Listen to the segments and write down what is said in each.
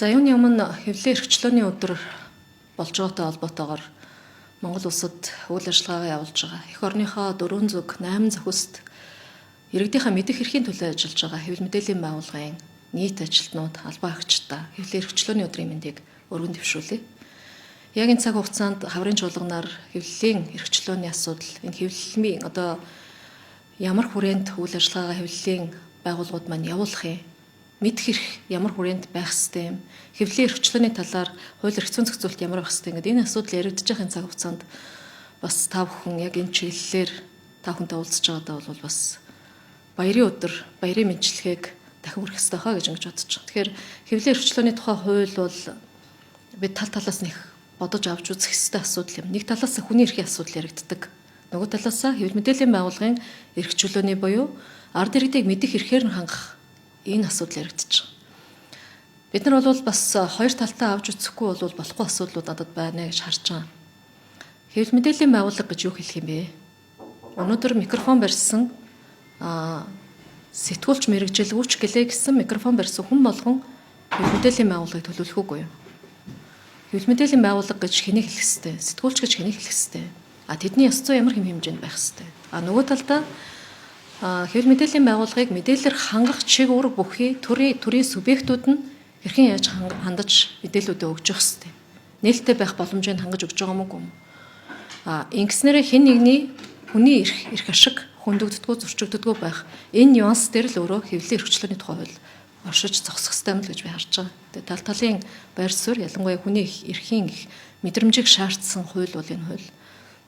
За юуны өмнө хэвлэлийн эрхчлөөний өдөр болж байгаатай холбоотойгоор Монгол улсад үйл ажиллагаагаа явуулж байгаа. Эх орныхоо 408 зохиост иргэдийнхээ мэдэх эрхийн төлөө ажиллаж байгаа хэвлэл мэдээллийн байгууллагын нийт ажилтнууд, албан агчдаа хэвлэлийн эрхчлөөний өдрийн мэндийг өргөн дэвшүүлье. Яг энэ цаг хугацаанд хаврын чуулганаар хэвлэлийн эрхчлөөний асуудал, энэ хэвлэлийн ямар хүрээнд үйл ажиллагаагаа хэвлэлийн байгууллагууд маань явуулах юм, мэдэх эрх ямар хүрээнд байх ёстой юм, хэвлэлийн эрхчлөөний талаар хууль эрх зүйн зохицуулалт ямар байх ёстой гэдэг энэ асуудал яригдж байгаа энэ цаг хугацаанд бас та бүхэн яг энэ чиглэлээр та бүхэнтэй уулзж байгаадаа бол бас баярын өдөр, баярын мэндчилгээг дахин хүргэх ёстой хаа гэж ингэж бодож байгаа. Тэгэхээр хэвлэлийн эрхчлөөний тухай хууль бол бид тал талаас нь их бодож авч үзэх ёстой асуудал юм. Нэг талаас хүний эрхийн асуудал яригддаг. Нөгөө талаас хэвлэл мэдээллийн байгууллагын эрх чөлөөний буюу ард иргэдийг мэдэх эрхээр нь хангах энэ асуудал яригдчих. Бид нар бол бас хоёр талтаа авч үзэхгүй бол болохгүй асуудлууд надад байна гэж харж байгаа. Хэвлэл мэдээллийн байгууллага гэж юу хэлэх юм бэ? Өнөөдөр микрофон барьсан сэтгүүлч мэрэгжилгүүч гэлээ гэсэн микрофон барьсан хүн болгон хэвлэл мэдээллийн байгууллагыг төлөвлөх үгүй юу? Хэвлэл мэдээллийн байгууллага гэж хэнийг хэлэх ёстой? Сэтгүүлч гэж хэнийг хэлэх ёстой? Тэдний ёс зүй ямар хэм хэмжээнд байх ёстой? Нөгөө талдаа хэвлэл мэдээллийн байгууллагыг мэдээлэлээр хангах чиг үүрэг бүхий төрийн субъектүүд нь хэрхэн яаж хандаж мэдээллүүдээ өгж явах ёстой. Нээлттэй байх боломжийг хангаж өгж байгаа мөг юм. Ингэснээрээ хэн нэгний хүний эрх ашиг хөндөгддөггүй, зөрчигддөггүй байх энэ нюанс дээр л өөрөө хэвлэлийн эрхчлөөний тухай хууль оршиж зогсох ёстой юм л гэж би харж байгаа. Тэгээ тал талын байр суурь ялангуяа хүний эрхийн мэдрэмжийг шаардсан хууль бол энэ хууль.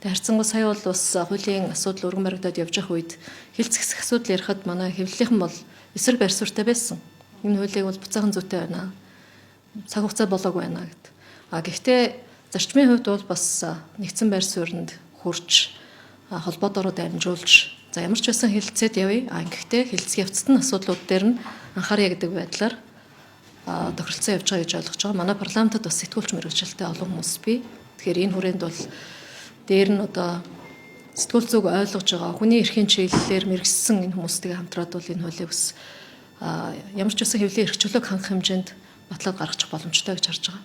Тэгээ харьцангуй сая бол бас хуулийн асуудал өргөн баригдаад явж байгаа үед хилцэх асуудал ярихад манай хэвлэлийнхэн бол эсрэг байр суурьтай байсан. Энэ хуулийг бол буцаахан зүйтэй байна. Цаг хугацаа болоогүй байна гэд. Гэхдээ зарчмын хувьд бол бас нэгдсэн байр суурьнд хурж холбоодороо дамжуулж ямар ч байсан хэлэлцээд явъя. Гэхдээ хэлэлцэх явцад нь асуудлууд дээр нь анхаарья гэдэг байдлаар тохиролцоо явж байгаа гэж ойлгож байгаа. Манай парламентод бас сэтгүүлч мэргэжилтэй олон хүмүүс бий. Тэгэхээр энэ хүрээнд бол дээр нь одоо сэтгүүл зүг ойлгож байгаа хүний эрхийн чиглэлээр мэргэжсэн энэ хүмүүстэйгээ хамтраад бол энэ хуулийг бас ямар ч байсан хэвлэлийн эрх чөлөөг хангах хэмжээнд батлаад гаргачих боломжтой гэж харж байгаа.